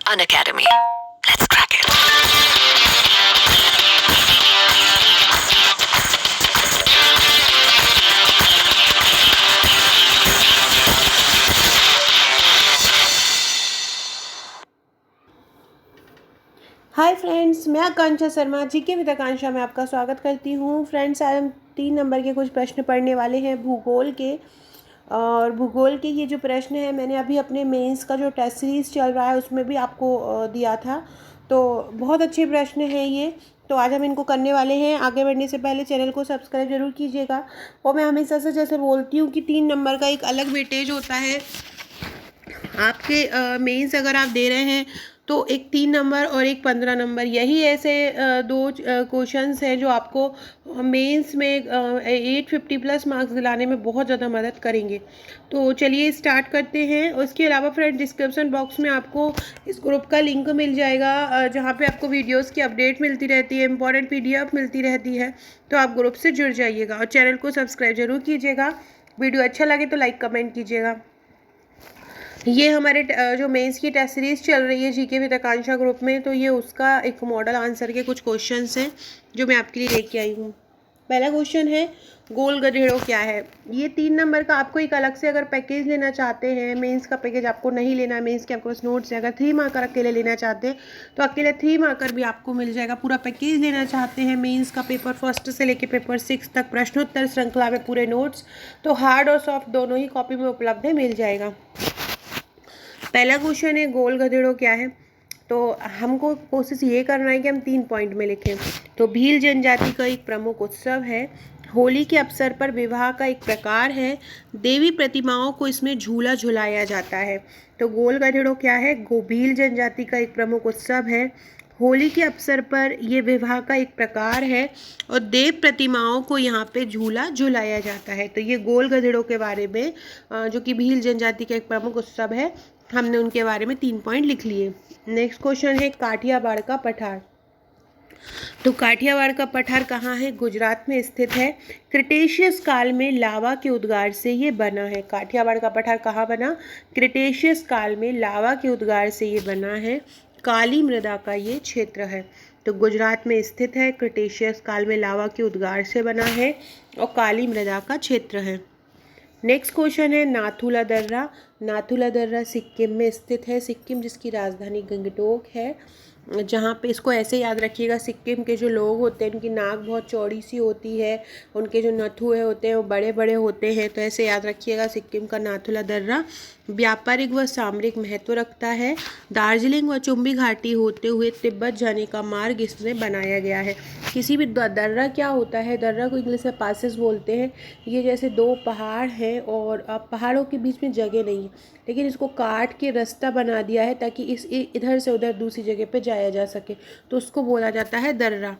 Unacademy. Let's crack it. Hi friends, मैं आकांक्षा Sharma GK with आकांक्षा में आपका स्वागत करती हूँ। फ्रेंड्स, आज हम 3 नंबर के कुछ प्रश्न पढ़ने वाले हैं भूगोल के। और भूगोल के ये जो प्रश्न है मैंने अभी अपने मेंस का जो टेस्ट सीरीज़ चल रहा है उसमें भी आपको दिया था। तो बहुत अच्छे प्रश्न हैं ये। तो आज हम इनको करने वाले हैं। आगे बढ़ने से पहले चैनल को सब्सक्राइब जरूर कीजिएगा। और मैं हमेशा से जैसे बोलती हूँ कि 3 नंबर का एक अलग वेटेज होता है। आपके मेंस अगर आप दे रहे हैं तो एक 3 नंबर और एक 15 नंबर, यही ऐसे दो क्वेश्चंस हैं जो आपको मेंस में 850+ मार्क्स दिलाने में बहुत ज़्यादा मदद करेंगे। तो चलिए स्टार्ट करते हैं। उसके अलावा फ्रेंड, डिस्क्रिप्शन बॉक्स में आपको इस ग्रुप का लिंक मिल जाएगा जहाँ पे आपको वीडियोस की अपडेट मिलती रहती है, इंपॉर्टेंट पीडीएफ मिलती रहती है। तो आप ग्रुप से जुड़ जाइएगा और चैनल को सब्सक्राइब जरूर कीजिएगा। वीडियो अच्छा लगे तो लाइक कमेंट कीजिएगा। ये हमारे जो मेंस की टेस्ट सीरीज चल रही है जीके विद आकांक्षा ग्रुप में, तो ये उसका एक मॉडल आंसर के कुछ क्वेश्चंस हैं जो मैं आपके लिए लेके आई हूँ। पहला क्वेश्चन है, गोल गधेड़ो क्या है। ये 3 नंबर का आपको एक अलग से अगर पैकेज लेना चाहते हैं, मेंस का पैकेज आपको नहीं लेना है, मेंस के आपके पास नोट्स है, अगर 3 मार्कर अकेले लेना चाहते हैं तो अकेले 3 मार्कर भी आपको मिल जाएगा। पूरा पैकेज लेना चाहते हैं मेंस का, पेपर फर्स्ट से लेके पेपर 6 तक प्रश्नोत्तर श्रृंखला में पूरे नोट्स, तो हार्ड और सॉफ्ट दोनों ही कॉपी में उपलब्ध है, मिल जाएगा। पहला क्वेश्चन है, गोल गधेड़ो क्या है। तो हमको कोशिश ये करना है कि हम 3 पॉइंट में लिखें। तो भील जनजाति का एक प्रमुख उत्सव है, होली के अवसर पर विवाह का एक प्रकार है, देवी प्रतिमाओं को इसमें झूला झुलाया जाता है। तो गोल गधेड़ो क्या है, भील जनजाति का एक प्रमुख उत्सव है, होली के अवसर पर ये विवाह का एक प्रकार है और देव प्रतिमाओं को यहाँ पे झूला झुलाया जाता है। तो ये गोल गधेड़ों के बारे में जो कि भील जनजाति का एक प्रमुख उत्सव है, हमने उनके बारे में 3 पॉइंट लिख लिए। नेक्स्ट क्वेश्चन है, काठियावाड़ का पठार। तो काठियावाड़ का पठार कहाँ है, गुजरात में स्थित है। क्रिटेशियस काल में लावा के उद्गार से ये बना है। काठियावाड़ का पठार कहाँ बना, क्रिटेशियस काल में लावा के उद्गार से ये बना है। काली मृदा का ये क्षेत्र है। तो गुजरात में स्थित है, क्रिटेशियस काल में लावा के उद्गार से बना है और काली मृदा का क्षेत्र है। नेक्स्ट क्वेश्चन है, नाथुला दर्रा। नाथुला दर्रा सिक्किम में स्थित है। सिक्किम जिसकी राजधानी गंगटोक है, जहाँ पे, इसको ऐसे याद रखिएगा, सिक्किम के जो लोग होते हैं उनकी नाक बहुत चौड़ी सी होती है, उनके जो नथुए होते हैं वो बड़े बड़े होते हैं। तो ऐसे याद रखिएगा, सिक्किम का नाथुला दर्रा व्यापारिक व सामरिक महत्व रखता है। दार्जिलिंग व चुम्बी घाटी होते हुए तिब्बत जाने का मार्ग इसमें बनाया गया है। किसी भी दर्रा क्या होता है, दर्रा को इंग्लिश में पासेस बोलते हैं। ये जैसे 2 पहाड़ हैं और अब पहाड़ों के बीच में जगह नहीं है, लेकिन इसको काट के रास्ता बना दिया है ताकि इस इधर से उधर दूसरी जगह पे जाया जा सके, तो उसको बोला जाता है दर्रा।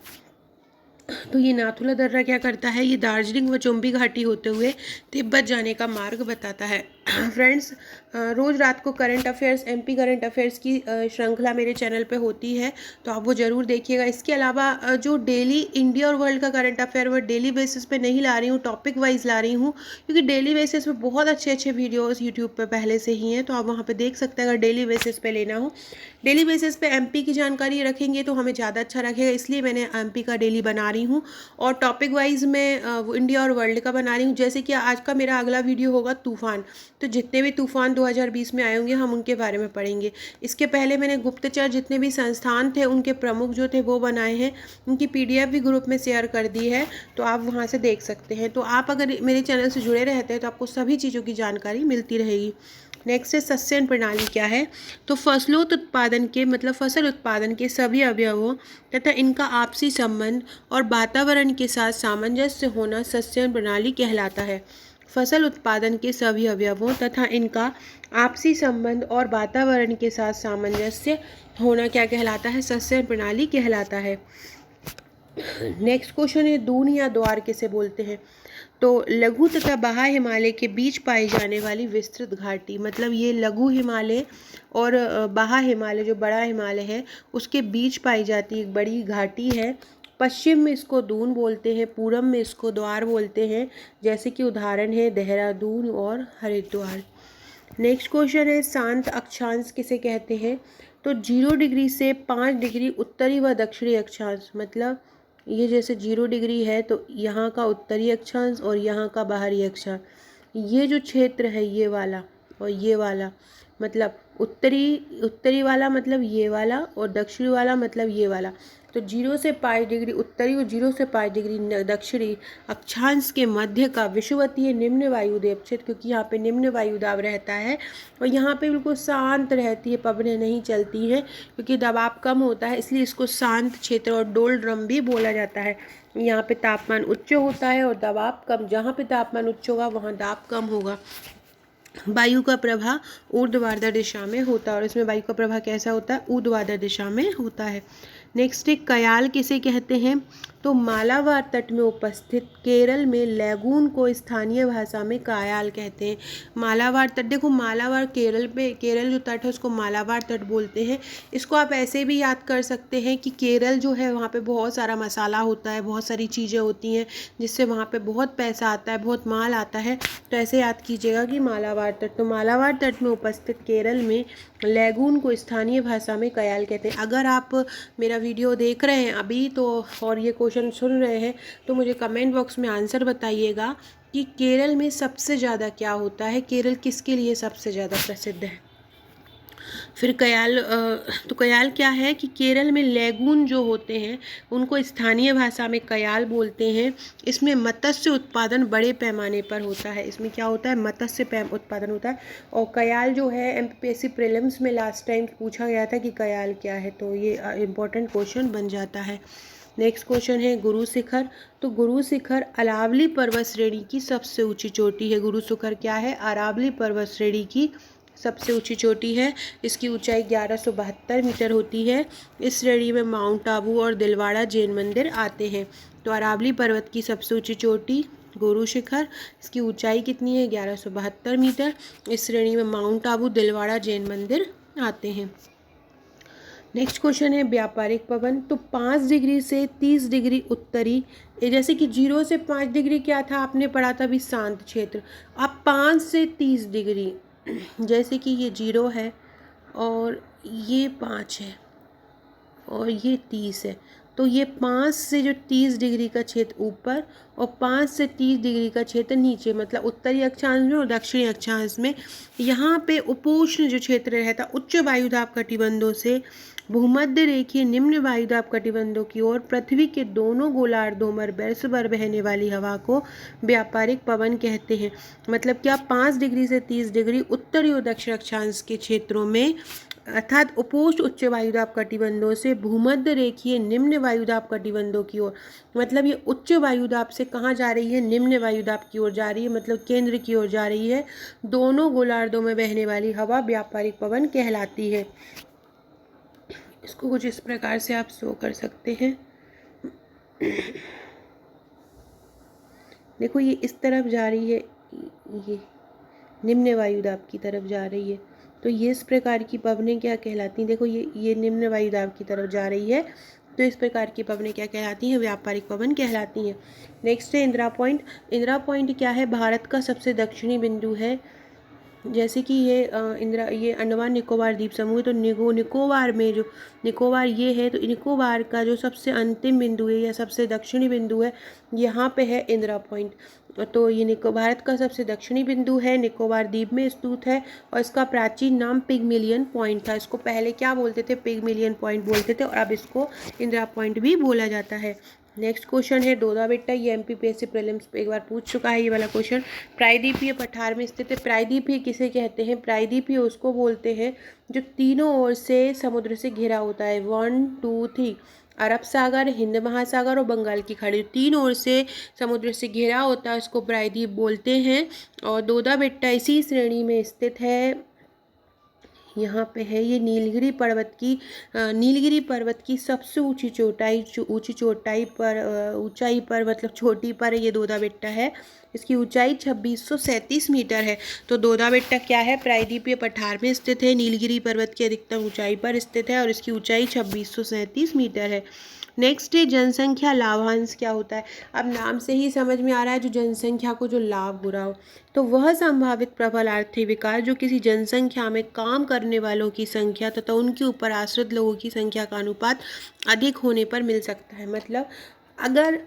तो ये नाथुला दर्रा क्या करता है, ये दार्जिलिंग व चुम्बी घाटी होते हुए तिब्बत जाने का मार्ग बताता है। फ्रेंड्स, रोज़ रात को current affairs, MP current affairs की श्रृंखला मेरे चैनल पे होती है, तो आप वो ज़रूर देखिएगा। इसके अलावा जो डेली इंडिया और वर्ल्ड का करंट अफेयर वो डेली बेसिस पे नहीं ला रही हूँ, टॉपिक वाइज ला रही हूँ, क्योंकि डेली बेसिस पे बहुत अच्छे अच्छे वीडियोस यूट्यूब पे पहले से ही हैं, तो आप वहाँ पे देख सकते हैं अगर डेली बेसिस पे लेना हो। डेली बेसिस पे एमपी की जानकारी रखेंगे तो हमें ज़्यादा अच्छा रखेगा, इसलिए मैंने एमपी का डेली बना रही हूँ। और टॉपिक वाइज मैं इंडिया और वर्ल्ड का बना रही हूँ। जैसे कि आज का मेरा अगला वीडियो होगा तूफान, तो जितने भी तूफान 2020 में आए होंगे हम उनके बारे में पढ़ेंगे। इसके पहले मैंने गुप्तचर जितने भी संस्थान थे उनके प्रमुख जो थे वो बनाए हैं, उनकी पीडीएफ भी ग्रुप में शेयर कर दी है, तो आप वहाँ से देख सकते हैं। तो आप अगर मेरे चैनल से जुड़े रहते हैं तो आपको सभी चीज़ों की जानकारी मिलती रहेगी। नेक्स्ट है, सस्यन प्रणाली क्या है। तो फसलों उत्पादन के मतलब फसल उत्पादन के सभी अवयवों तथा इनका आपसी संबंध और वातावरण के साथ सामंजस्य होना सस्यन प्रणाली कहलाता है। फसल उत्पादन के सभी अवयवों तथा इनका आपसी संबंध और वातावरण के साथ सामंजस्य होना क्या कहलाता है, सस्यन प्रणाली कहलाता है। नेक्स्ट क्वेश्चन है, दून या द्वार किसे बोलते हैं। तो लघु तथा बहा हिमालय के बीच पाई जाने वाली विस्तृत घाटी, मतलब ये लघु हिमालय और बहा हिमालय जो बड़ा हिमालय है उसके बीच पाई जाती एक बड़ी घाटी है। पश्चिम में इसको दून बोलते हैं, पूरब में इसको द्वार बोलते हैं, जैसे कि उदाहरण है देहरादून और हरिद्वार। नेक्स्ट क्वेश्चन है शांत अक्षांश किसे कहते हैं? तो 0 डिग्री से 5 डिग्री उत्तरी व दक्षिणी अक्षांश, मतलब ये जैसे 0 डिग्री है तो यहाँ का उत्तरी अक्षांश और यहाँ का बाहरी अक्षांश, ये जो क्षेत्र है ये वाला और ये वाला, मतलब उत्तरी वाला मतलब ये वाला और दक्षिणी वाला मतलब ये वाला। तो 0 से 5 डिग्री उत्तरी और 0 से 5 डिग्री दक्षिणी अक्षांश के मध्य का विषुवतीय निम्न वायुदेव क्षेत्र, क्योंकि यहाँ पे निम्न वायुदाब रहता है और यहाँ पे बिल्कुल शांत रहती है, पवनें नहीं चलती हैं क्योंकि दबाव कम होता है, इसलिए इसको शांत क्षेत्र और डोलड्रम भी बोला जाता है। यहाँ पे तापमान उच्च होता है और दबाव कम, जहाँ पे तापमान उच्च होगा वहाँ दाब कम होगा। वायु का प्रवाह ऊर्ध्वाधर दिशा में होता है और इसमें वायु का प्रवाह कैसा होता है? ऊर्ध्वाधर दिशा में होता है। नेक्स्ट है कयाल किसे कहते हैं? तो मालाबार तट में उपस्थित केरल में लैगून को स्थानीय भाषा में कायाल कहते हैं। मालाबार तट, देखो मालाबार केरल जो तट है उसको मालाबार तट बोलते हैं। इसको आप ऐसे भी याद कर सकते हैं कि केरल जो है वहाँ पे बहुत सारा मसाला होता है, बहुत सारी चीज़ें होती हैं जिससे वहाँ पे बहुत पैसा आता है, बहुत माल आता है, तो ऐसे याद कीजिएगा कि मालाबार तट। तो मालाबार तट में उपस्थित केरल में लैगून को स्थानीय भाषा में कयाल कहते हैं। अगर आप मेरा वीडियो देख रहे हैं अभी तो और ये क्वेश्चन सुन रहे हैं तो मुझे कमेंट बॉक्स में आंसर बताइएगा कि केरल में सबसे ज़्यादा क्या होता है, केरल किसके लिए सबसे ज़्यादा प्रसिद्ध है। फिर कयाल, तो कयाल क्या है कि केरल में लैगून जो होते हैं उनको स्थानीय भाषा में कयाल बोलते हैं। इसमें मत्स्य उत्पादन बड़े पैमाने पर होता है। इसमें क्या होता है? मत्स्य उत्पादन होता है। और कयाल जो है एमपीएससी प्रीलिम्स में लास्ट टाइम पूछा गया था कि कयाल क्या है, तो ये इम्पोर्टेंट क्वेश्चन बन जाता है। नेक्स्ट क्वेश्चन है गुरु शिखर। तो गुरु शिखर अरावली पर्वत श्रेणी की सबसे ऊंची चोटी है। गुरु शिखर क्या है? अरावली पर्वत श्रेणी की सबसे ऊंची चोटी है। इसकी ऊंचाई 1172 मीटर होती है। इस श्रेणी में माउंट आबू और दिलवाड़ा जैन मंदिर आते हैं। तो अरावली पर्वत की सबसे ऊंची चोटी गुरु शिखर, इसकी ऊंचाई कितनी है? 1172 मीटर। इस श्रेणी में माउंट आबू, दिलवाड़ा जैन मंदिर आते हैं। नेक्स्ट क्वेश्चन है व्यापारिक पवन। तो 5 डिग्री से 30 डिग्री उत्तरी, जैसे कि 0 से 5 डिग्री क्या था आपने पढ़ा था अभी? शांत क्षेत्र। अब 5 से 30 डिग्री, जैसे कि ये 0 है और ये 5 है और ये 30 है, तो ये 5 से जो 30 डिग्री का क्षेत्र ऊपर और 5 से 30 डिग्री का क्षेत्र नीचे, मतलब उत्तरी अक्षांश में और दक्षिणी अक्षांश में। यहाँ पे उपोष्ण जो क्षेत्र रहता उच्च वायुदाब कटिबंधों से भूमध्य रेखीय निम्न वायुदाब कटिबंधों की ओर पृथ्वी के दोनों गोलार्धों में बरसभर बहने वाली हवा को व्यापारिक पवन कहते हैं। मतलब क्या? 5 डिग्री से 30 डिग्री उत्तरी और दक्षिण अक्षांश के क्षेत्रों में अर्थात उपोष्ण उच्च वायुदाब कटिबंधों से भूमध्य रेखीय निम्न वायुदाब कटिबंधों की ओर, मतलब ये उच्च वायुदाब से कहाँ जा रही है? निम्न वायुदाब की ओर जा रही है, मतलब केंद्र की ओर जा रही है। दोनों गोलार्धों में बहने वाली हवा व्यापारिक पवन कहलाती है। इसको कुछ इस प्रकार से आप शो कर सकते हैं। देखो ये इस तरफ जा रही है, ये निम्न वायुदाब की तरफ जा रही है, तो ये इस प्रकार की पवनें क्या कहलाती हैं? देखो ये निम्न वायुदाब की तरफ जा रही है, तो इस प्रकार की पवनें क्या कहलाती हैं? व्यापारिक पवन कहलाती हैं। नेक्स्ट है इंदिरा पॉइंट। इंदिरा पॉइंट क्या है? भारत का सबसे दक्षिणी बिंदु है। जैसे कि ये अंडमान निकोबार द्वीप समूह है, तो निकोबार में जो निकोबार ये है, तो निकोबार का जो सबसे अंतिम बिंदु है या सबसे दक्षिणी बिंदु है, यहाँ पे है इंदिरा पॉइंट। तो ये भारत का सबसे दक्षिणी बिंदु है, निकोबार द्वीप में स्थित है और इसका प्राचीन नाम पिगमिलियन पॉइंट था। इसको पहले क्या बोलते थे? पिगमिलियन पॉइंट बोलते थे और अब इसको इंदिरा पॉइंट भी बोला जाता है। नेक्स्ट क्वेश्चन है दोदा बेट्टा। ये एमपीपीएससी प्रीलिम्स पे एक बार पूछ चुका है ये वाला क्वेश्चन। प्रायद्वीपीय पठार में स्थित है। प्रायद्वीपीय किसे कहते हैं? प्रायद्वीपीय उसको बोलते हैं जो तीनों ओर से समुद्र से घिरा होता है। 1 2 3 अरब सागर, हिंद महासागर और बंगाल की खाड़ी, तीन ओर से समुद्र से घिरा होता है, उसको प्रायद्वीप बोलते हैं। और दोदा बेट्टा इसी श्रेणी में स्थित है। यहाँ पे है ये नीलगिरी पर्वत की सबसे ऊंची चोटी पर मतलब चोटी पर ये दोदा बेट्टा है। इसकी ऊंचाई 2637 मीटर है। तो दोदा बेट्टा क्या है? प्रायद्वीपीय पठार में स्थित है, नीलगिरी पर्वत की अधिकतम ऊंचाई पर स्थित है और इसकी ऊंचाई 2637 मीटर है। नेक्स्ट है जनसंख्या लाभांश क्या होता है। अब नाम से ही समझ में आ रहा है जो जनसंख्या को जो लाभ हो रहा हो, तो वह संभावित प्रबल आर्थिक विकास जो किसी जनसंख्या में काम करने वालों की संख्या तथा उनके ऊपर आश्रित लोगों की संख्या का अनुपात अधिक होने पर मिल सकता है। मतलब अगर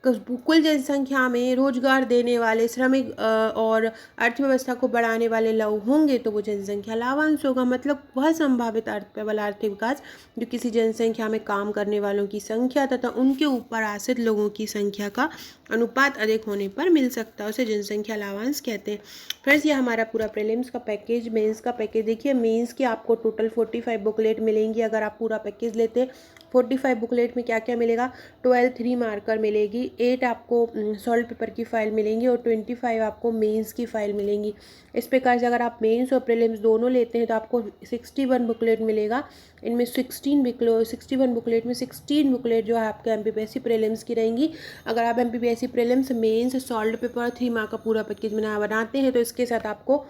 कुल जनसंख्या में रोजगार देने वाले श्रमिक और अर्थव्यवस्था को बढ़ाने वाले लोग होंगे तो वो जनसंख्या लाभांश होगा। मतलब वह संभावित प्रबल आर्थिक विकास जो किसी जनसंख्या में काम करने वालों की संख्या तथा उनके ऊपर आश्रित लोगों की संख्या का अनुपात अधिक होने पर मिल सकता है, उसे जनसंख्या लाभांश कहते हैं। फ्रेंड्स, ये हमारा पूरा प्रीलिम्स का पैकेज, मेंस का पैकेज। देखिए मेंस की आपको टोटल 45 बुकलेट मिलेंगी अगर आप पूरा पैकेज लेते हैं। 45 बुकलेट में क्या क्या मिलेगा, 12 3 मार्कर मिलेगी, 8 आपको सॉल्ट पेपर की फ़ाइल मिलेंगी और 25 आपको मेंस की फ़ाइल मिलेंगी। इस प्रकार से अगर आप मेंस और प्रीलिम्स दोनों लेते हैं तो आपको 61 बुकलेट मिलेगा। इनमें 61 बुकलेट में 16 बुकलेट जो है आपके MPPSC प्रीलिम्स की रहेंगी। अगर आप MPPSC प्रीलिम्स, मेंस, सॉल्ट पेपर 3 मार्क का पूरा पैकेज बनाते हैं तो इसके साथ आपको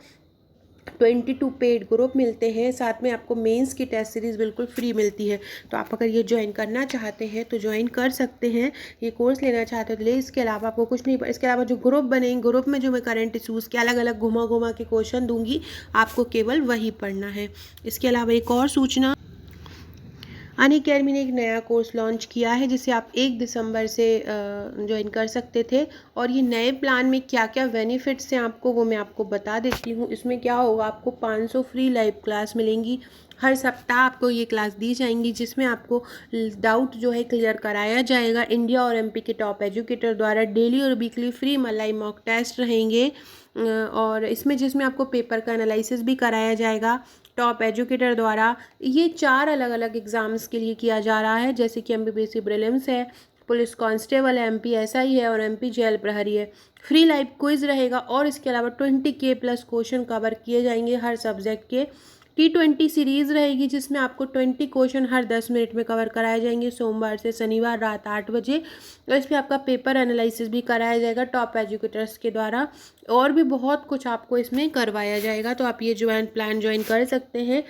22 पेड ग्रुप मिलते हैं, साथ में आपको मेंस की टेस्ट सीरीज़ बिल्कुल फ्री मिलती है। तो आप अगर ये ज्वाइन करना चाहते हैं तो ज्वाइन कर सकते हैं, ये कोर्स लेना चाहते हैं तो ले। इसके अलावा आपको कुछ नहीं, इसके अलावा जो ग्रुप बनेंगे, ग्रुप में जो मैं करंट इशूज़ के अलग अलग घुमा घुमा के क्वेश्चन दूंगी, आपको केवल वही पढ़ना है। इसके अलावा एक और सूचना, अनअकैडमी ने एक नया कोर्स लॉन्च किया है जिसे आप 1 दिसंबर से ज्वाइन कर सकते थे। और ये नए प्लान में क्या क्या बेनिफिट्स हैं आपको वो मैं आपको बता देती हूँ। इसमें क्या होगा, आपको 500 फ्री लाइव क्लास मिलेंगी। हर सप्ताह आपको ये क्लास दी जाएंगी जिसमें आपको डाउट जो है क्लियर कराया जाएगा। इंडिया और MP के टॉप एजुकेटर द्वारा डेली और वीकली फ्री मलाई मॉक टेस्ट रहेंगे और इसमें जिसमें आपको पेपर का एनालिसिस भी कराया जाएगा टॉप एजुकेटर द्वारा। ये 4 अलग अलग एग्ज़ाम्स के लिए किया जा रहा है, जैसे कि MPPSC प्रीलिम्स है, पुलिस कांस्टेबल है, MP SI है और MP जेल प्रहरी है। फ्री लाइव क्विज रहेगा और इसके अलावा 20K प्लस क्वेश्चन कवर किए जाएंगे हर सब्जेक्ट के। T20 सीरीज़ रहेगी जिसमें आपको 20 क्वेश्चन हर 10 मिनट में कवर कराए जाएंगे सोमवार से शनिवार रात 8 बजे। तो इसमें आपका पेपर एनालिसिस भी कराया जाएगा टॉप एजुकेटर्स के द्वारा और भी बहुत कुछ आपको इसमें करवाया जाएगा। तो आप ये प्लान ज्वाइन कर सकते हैं।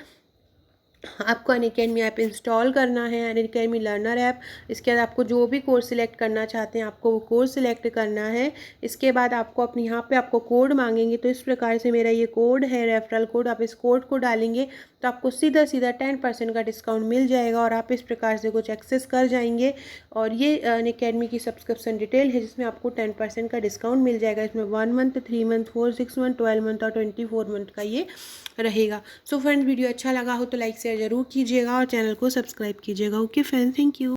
आपको अनअकैडमी ऐप इंस्टॉल करना है, अनअकैडमी लर्नर ऐप। इसके बाद आपको जो भी कोर्स सिलेक्ट करना चाहते हैं आपको वो कोर्स सिलेक्ट करना है। इसके बाद आपको अपनी यहाँ पे आपको कोड मांगेंगे, तो इस प्रकार से मेरा ये कोड है रेफरल कोड, आप इस कोड को डालेंगे तो आपको सीधा 10% का डिस्काउंट मिल जाएगा और आप इस प्रकार से कुछ एक्सेस कर जाएंगे। और ये अनअकैडमी की सब्सक्रिप्शन डिटेल है जिसमें आपको 10% का डिस्काउंट मिल जाएगा। इसमें 1 मंथ, 3 मंथ, 4, 6 मंथ, 12 मंथ और 24 मंथ का ये रहेगा। सो फ्रेंड्स, वीडियो अच्छा लगा हो तो लाइक शेयर ज़रूर कीजिएगा और चैनल को सब्सक्राइब कीजिएगा। Okay friends, thank you.